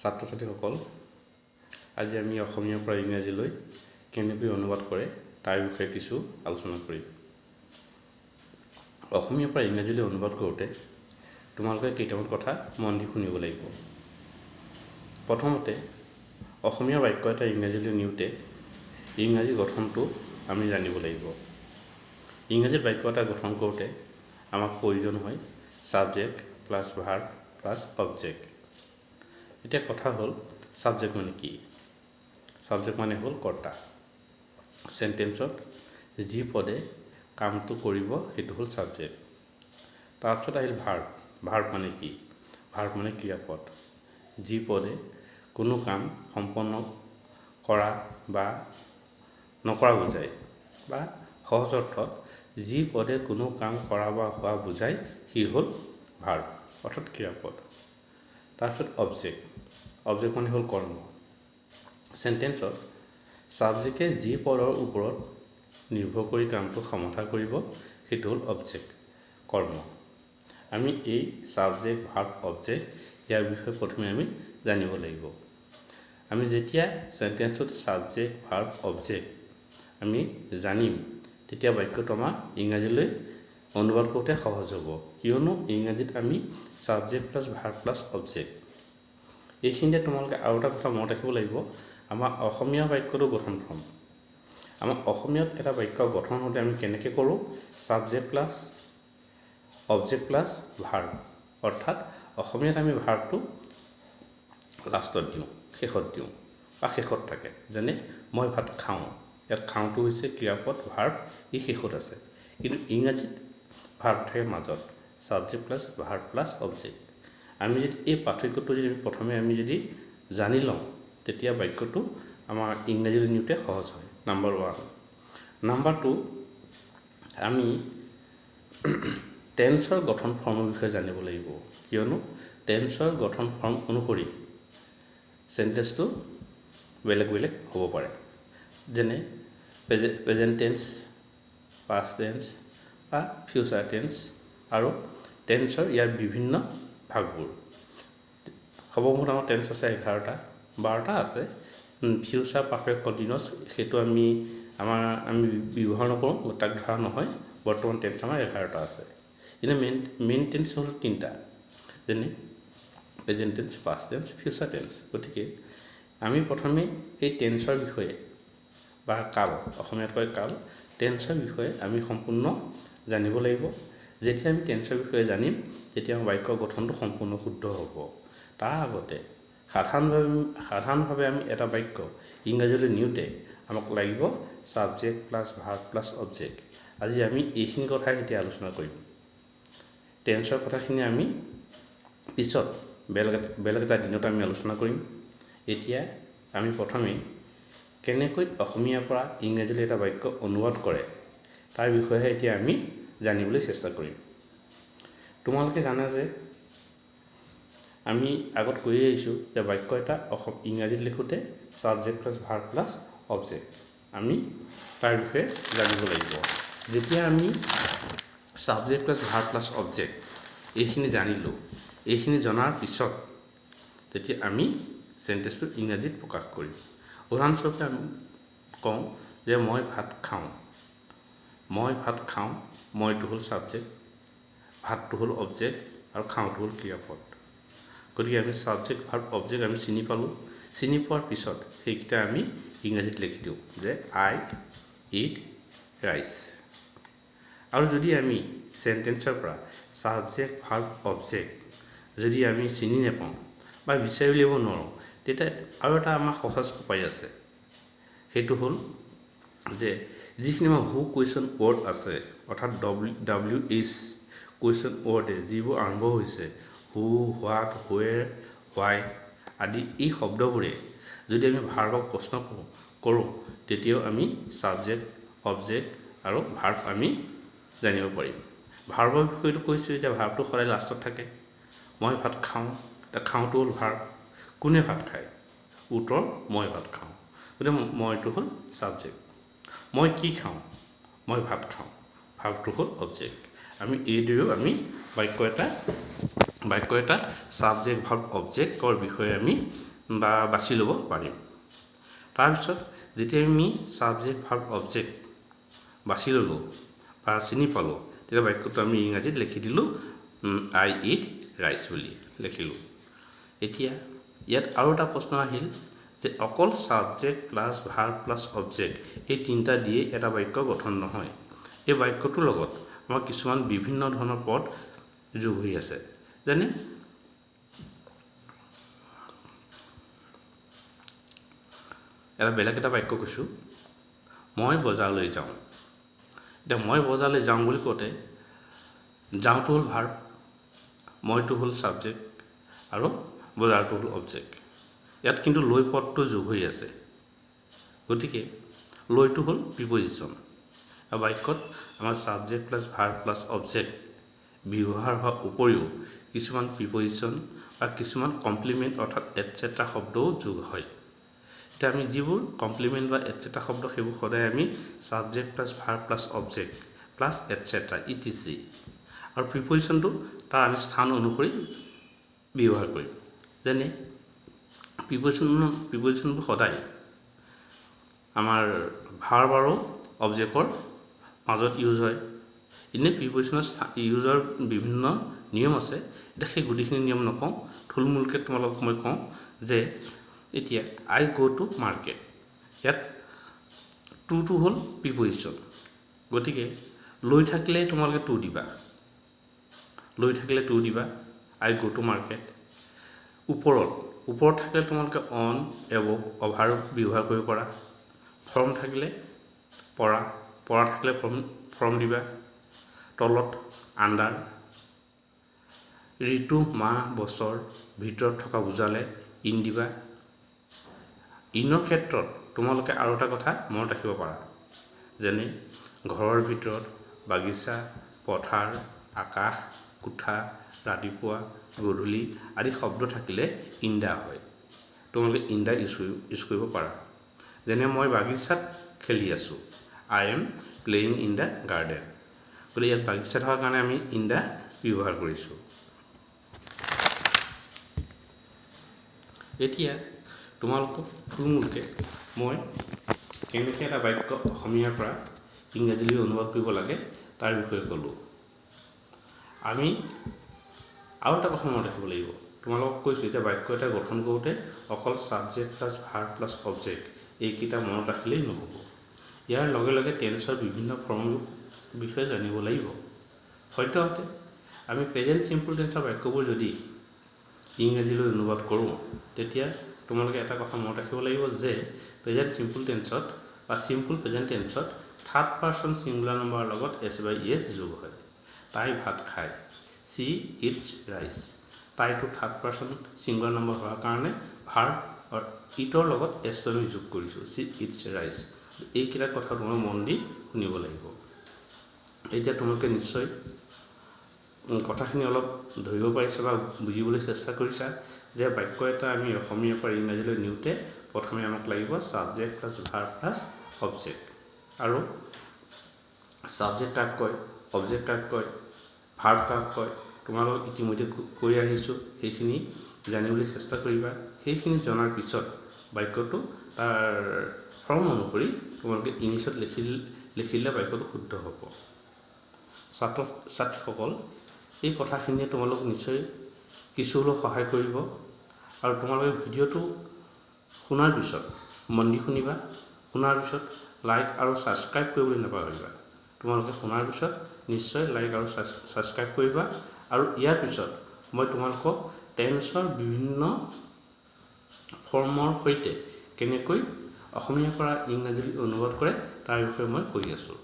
ছাত্ৰ-ছাত্ৰীসকল, আজি আমি অসমীয়াৰ পৰা ইংৰাজীলৈ কেনেকৈ অনুবাদ কৰে তাৰ বিষয়ে কিছু আলোচনা কৰিম। অসমীয়াৰ পৰা ইংৰাজীলৈ অনুবাদ কৰোঁতে তোমালোকে কেইটামান কথা মন দি শুনিব লাগিব। প্ৰথমতে, অসমীয়া বাক্য এটা ইংৰাজীলৈ নিওঁতে ইংৰাজী গঠনটো আমি জানিব লাগিব। ইংৰাজীত বাক্য এটা গঠন কৰোঁতে আমাক প্ৰয়োজন হয় subject plus verb plus object. এতিয়া কথা হ'ল, ছাবজেক্ট মানে কি? ছাবজেক্ট মানে হ'ল কৰ্তা। চেণ্টেন্সত যি পদে কামটো কৰিব সেইটো হ'ল ছাবজেক্ট। তাৰপিছত আহিল ভাৰ্ব। ভাৰ্ব মানে কি? ভাৰ্ব মানে ক্ৰিয়াপদ। যি পদে কোনো কাম সম্পন্ন কৰা বা নকৰা বুজায়, বা সহজ অৰ্থত যি পদে কোনো কাম কৰা বা হোৱা বুজায় সি হ'ল ভাৰ্ব, অৰ্থাৎ ক্ৰিয়াপদ। তাৰপিছত অবজেক্ট। অবজেক্ট মানে হ'ল কৰ্ম। চেণ্টেন্সত ছাবজেক্টে যি পদৰ ওপৰত নিৰ্ভৰ কৰি কামটো সমাধা কৰিব সেইটো হ'ল অবজেক্ট, কৰ্ম। আমি এই ছাবজেক্ট ভাৰ্ব অবজেক্ট ইয়াৰ বিষয়ে প্ৰথমে আমি জানিব লাগিব। আমি যেতিয়া চেণ্টেন্সটোত ছাবজেক্ট ভাৰ্ব অবজেক্ট আমি জানিম, তেতিয়া বাক্যটো আমাৰ ইংৰাজীলৈ অনুবাদ কৰোঁতে সহজ হ'ব। কিয়নো ইংৰাজীত আমি subject plus verb plus object. এইখিনিতে তোমালোকে আৰু এটা কথা মনত ৰাখিব লাগিব, আমাৰ অসমীয়া বাক্যটো গঠন হ'ম। আমাৰ অসমীয়াত এটা বাক্য গঠন হওঁতে আমি কেনেকৈ কৰোঁ? Subject plus object plus verb, অৰ্থাৎ অসমীয়াত আমি ভাৰ্বটো লাষ্টত দিওঁ, শেষত দিওঁ, বা শেষত থাকে। যেনে মই ভাত খাওঁ, ইয়াত খাওঁটো হৈছে ক্ৰিয়াপদ, ভাৰ্ব ই শেষত আছে। কিন্তু ইংৰাজীত ভাৰ্ব থাকে মাজত, subject plus verb plus object. আমি যদি এই পাৰ্থক্যটো যদি প্ৰথমে আমি যদি জানি লওঁ, তেতিয়া বাক্যটো আমাৰ ইংৰাজীলৈ নিওঁতে সহজ হয়। নাম্বাৰ 1। নাম্বাৰ 2, আমি টেন্সৰ গঠন ফৰ্মৰ বিষয়ে জানিব লাগিব। কিয়নো টেন্সৰ গঠন ফৰ্ম অনুসৰি চেণ্টেন্সটো বেলেগ বেলেগ হ'ব পাৰে। যেনে প্ৰেজেণ্ট টেন্স, পাষ্ট টেন্স বা ফিউচাৰ টেন্স, আৰু টেন্সৰ ইয়াৰ বিভিন্ন ভাগবোৰ। সৰ্বমুঠ আমাৰ টেন্স আছে 11টা, 12টা আছে। ফিউচাৰ পাৰফেক্ট কণ্টিনিউৱাছ সেইটো আমি ব্যৱহাৰ নকৰোঁ, তাক ধৰা নহয়। বৰ্তমান টেন্স আমাৰ 11টা আছে। কিন্তু মেইন টেন্স হ'ল 3টা, যেনে present tense, past tense, future tense. গতিকে আমি প্ৰথমে এই টেন্সৰ বিষয়ে বা কাল, অসমীয়াত কয় কাল, টেন্সৰ বিষয়ে আমি সম্পূৰ্ণ জানিব লাগিব। যেতিয়া আমি টেন্সৰ বিষয়ে জানিম, তেতিয়া আমাৰ বাক্য গঠনটো সম্পূৰ্ণ শুদ্ধ হ'ব। তাৰ আগতে সাধাৰণভাৱে আমি এটা বাক্য ইংৰাজীলৈ নিওঁতে আমাক লাগিব subject plus verb plus object. আজি আমি এইখিনি কথাই এতিয়া আলোচনা কৰিম। টেন্সৰ কথাখিনি আমি পিছত বেলেগ এটা দিনত আমি আলোচনা কৰিম। এতিয়া আমি প্ৰথমে কেনেকৈ অসমীয়াৰ পৰা ইংৰাজীলৈ এটা বাক্য অনুবাদ কৰে তাৰ বিষয়েহে এতিয়া আমি জানিবলৈ চেষ্টা কৰিম। তোমালোকে জানা যে আমি আগত কৈয়ে আহিছোঁ যে বাক্য এটা ইংৰাজীত লিখোঁতে subject plus verb plus object. আমি তাৰ বিষয়ে জানিব লাগিব। যেতিয়া আমি subject plus verb plus object এইখিনি জানিলোঁ, এইখিনি জনাৰ পিছত তেতিয়া আমি চেণ্টেন্সটো ইংৰাজীত প্ৰকাশ কৰিম। উদাহৰণস্বৰূপে আমি কওঁ যে মই ভাত খাওঁ। মই ভাত খাওঁ, মইটো হ'ল ছাবজেক্ট, ভাতটো হ'ল অবজেক্ট, আৰু খাওঁটো হ'ল ক্ৰিয়াপদ। গতিকে আমি ছাবজেক্ট ভাৰ্ব অবজেক্ট আমি চিনি পালোঁ। চিনি পোৱাৰ পিছত সেইকেইটা আমি ইংৰাজীত লিখি দিওঁ যে আই ইট ৰাইচ। আৰু যদি আমি চেণ্টেন্সৰ পৰা ছাবজেক্ট ভাৰ্ব অবজেক্ট যদি আমি চিনি নাপাওঁ বা বিচাৰি উলিয়াব নোৱাৰোঁ, তেতিয়া আৰু এটা আমাৰ সহজ উপায় আছে। সেইটো হ'ল যে যিখিনি আমাৰ হু কুৱেশ্যন ৱৰ্ড আছে, অৰ্থাৎ WH কুৱেশ্যন ৱৰ্ডে যিবোৰ আৰম্ভ হৈছে, হু, হোৱাট, হুৱেৰ, হোৱাই আদি, এই শব্দবোৰে যদি আমি ভাৰ্বক প্ৰশ্ন কৰোঁ, তেতিয়াও আমি ছাবজেক্ট অবজেক্ট আৰু ভাৰ্ব আমি জানিব পাৰিম। ভাৰ্বৰ বিষয়টো কৈছোঁ, এতিয়া ভাৰ্বটো সদায় লাষ্টত থাকে। মই ভাত খাওঁ, এতিয়া খাওঁটো হ'ল ভাৰ্ব। কোনে ভাত খায়? উত্তৰ মই ভাত খাওঁ। গতিকে মইটো হ'ল ছাবজেক্ট। মই কি খাওঁ? মই ভাত খাওঁ। ভাৰ্বটো হ'ল অবজেক্ট। আমি এইদৰেও আমি বাক্য এটা বাক্য এটা সাবজেক্ট ভাৰ্ব অবজেক্টৰ বিষয়ে আমি বাছি ল'ব পাৰিম। তাৰপিছত যেতিয়া আমি সাবজেক্ট ভাৰ্ব অবজেক্ট বাছি ল'লোঁ বা চিনি পালোঁ, তেতিয়া বাক্যটো আমি ইংৰাজীত লিখি দিলোঁ আই ইট ৰাইচ বুলি লিখিলোঁ। এতিয়া ইয়াত আৰু এটা প্ৰশ্ন আহিল যে অকল subject plus verb plus object এই তিনিটা দিয়ে এটা বাক্য গঠন নহয়। এই বাক্যটোৰ লগত আমাৰ কিছুমান বিভিন্ন ধৰণৰ পদ যোগ হৈ আছে। যেনে বেলেগ এটা বাক্য কৈছোঁ, মই বজাৰলৈ যাওঁ। এতিয়া মই বজাৰলৈ যাওঁ বুলি কওঁতে যাওঁটো হ'ল ভাৰ্ব, মইটো হ'ল ছাবজেক্ট আৰু বজাৰটো হ'ল অবজেক্ট। ইয়াত কিন্তু লৈ পদটো যোগ হৈ আছে, গতিকে লৈটো হ'ল প্ৰিপজিশ্যন। আৰু বাক্যত আমাৰ subject plus verb plus object ব্যৱহাৰ হোৱাৰ উপৰিও কিছুমান প্ৰিপজিশ্যন বা কিছুমান কমপ্লিমেণ্ট অৰ্থাৎ এটচেট্ৰা শব্দও যোগ হয়। এতিয়া আমি যিবোৰ কমপ্লিমেণ্ট বা এটচেট্ৰা শব্দ সেইবোৰ সদায় আমি subject plus verb plus object plus etcetera Etsy আৰু প্ৰিপজিশ্যনটো তাৰ আমি স্থান অনুসৰি ব্যৱহাৰ কৰিম। যেনে প্ৰিপজিশ্যনবোৰ সদায় আমাৰ ভাৰ্ব আৰু অবজেক্টৰ মাজত ইউজ হয়। এনেই প্ৰিপজিশ্যনৰ ইউজৰ বিভিন্ন নিয়ম আছে। এতিয়া সেই গোটেইখিনি নিয়ম নকওঁ, থুলমূলকৈ তোমালোকক মই কওঁ যে এতিয়া আই গ' টু মাৰ্কেট, ইয়াত টুটো হ'ল প্ৰিপজিশ্যন, গতিকে লৈ থাকিলে তোমালোকে টু দিবা, লৈ থাকিলে টু দিবা। আই গ' টু মাৰ্কেট। ওপৰত থাকিলে তোমালোকে অন, এবভ, অভাৰ ব্যৱহাৰ কৰিব পাৰা। ফ্ৰম থাকিলে পৰা থাকিলে ফ্ৰম দিবা। তলত আণ্ডাৰ। ঋতু, মাহ, বছৰ ভিতৰত থকা বুজালে ইন দিবা। ইনৰ ক্ষেত্ৰত তোমালোকে আৰু এটা কথা মনত ৰাখিব পাৰা, যেনে ঘৰৰ ভিতৰত, বাগিচা, পথাৰ, আকাশ, কোঠা, ৰাতিপুৱা, গধূলি আদি শব্দ থাকিলে ইন দা হয়। তোমালোকে ইন দা ইউজ কৰিব পাৰা। যেনে মই বাগিচাত খেলি আছোঁ, I am playing in the garden. গতিকে ইয়াত বাগিচা থকাৰ কাৰণে আমি ইন দা ব্যৱহাৰ কৰিছোঁ। এতিয়া তোমালোকক থুলমূলকৈ মই কেনেকৈ এটা বাক্য অসমীয়াৰ পৰা ইংৰাজীলৈ অনুবাদ কৰিব লাগে তাৰ বিষয়ে ক'লোঁ। আমি আৰু এটা কথা মনত ৰাখিব লাগিব, তোমালোকক কৈছোঁ এতিয়া বাক্য এটা গঠন কৰোঁতে অকল subject plus verb plus object এইকেইটা মনত ৰাখিলেই নহ'ব। ইয়াৰ লগে লগে টেন্সৰ বিভিন্ন ফৰ্মৰ বিষয়ে জানিব লাগিব। সদ্যহতে আমি প্ৰেজেণ্ট চিম্পল টেন্সৰ বাক্যবোৰ যদি ইংৰাজীলৈ অনুবাদ কৰোঁ, তেতিয়া তোমালোকে এটা কথা মনত ৰাখিব লাগিব যে প্ৰেজেণ্ট চিম্পল টেন্সত বা চিম্পল প্ৰেজেণ্ট টেন্সত থাৰ্ড পাৰ্চন ছিংগুলাৰ নম্বৰৰ লগত এছ বাই এছ যোগ হয়। তাই ভাত খায়, চি ইটছ ৰাইচ। তাইটো থাৰ্ড পাৰ্চন ছিংগুলাৰ নম্বৰ হোৱাৰ কাৰণে ভাৰ্ব ইটৰ লগত এছটো আমি যোগ কৰিছোঁ, চি ইটছ ৰাইচ। এইকেইটা কথা তোমালোকে মন দি শুনিব লাগিব। এতিয়া তোমালোকে নিশ্চয় কথাখিনি অলপ ধৰিব পাৰিছা বা বুজিবলৈ চেষ্টা কৰিছা যে বাক্য এটা আমি অসমীয়াৰ পৰা ইংৰাজীলৈ নিওঁতে প্ৰথমে আমাক লাগিব subject plus verb plus object. আৰু ছাবজেক্ট কাক কয়, অবজেক্ট কাক কয়, ভাৰ্ব কাক কয়, তোমালোকক ইতিমধ্যে কৈ আহিছোঁ। সেইখিনি জানিবলৈ চেষ্টা কৰিবা। সেইখিনি জনাৰ পিছত বাক্যটো তাৰ ফৰ্ম অনুসৰি তোমালোকে ইংলিছত লিখিলে বাক্যটো শুদ্ধ হ'ব। ছাত্ৰ ছাত্ৰীসকল, এই কথাখিনিয়ে তোমালোক নিশ্চয় কিছু হ'লেও সহায় কৰিব। আৰু তোমালোকে ভিডিঅ'টো শুনাৰ পিছত মন দি শুনিবা। শুনাৰ পিছত লাইক আৰু ছাবস্ক্ৰাইব কৰিবলৈ নাপাহৰিবা। তোমালোকে শুনাৰ পিছত নিশ্চয় লাইক আৰু ছাবস্ক্ৰাইব কৰিবা। আৰু ইয়াৰ পিছত মই তোমালোকক টেন্সৰ বিভিন্ন ফৰ্মৰ সৈতে কেনেকৈ অসমীয়াৰ পৰা ইংৰাজীলৈ অনুবাদ কৰে তাৰ বিষয়ে মই কৈ আছোঁ।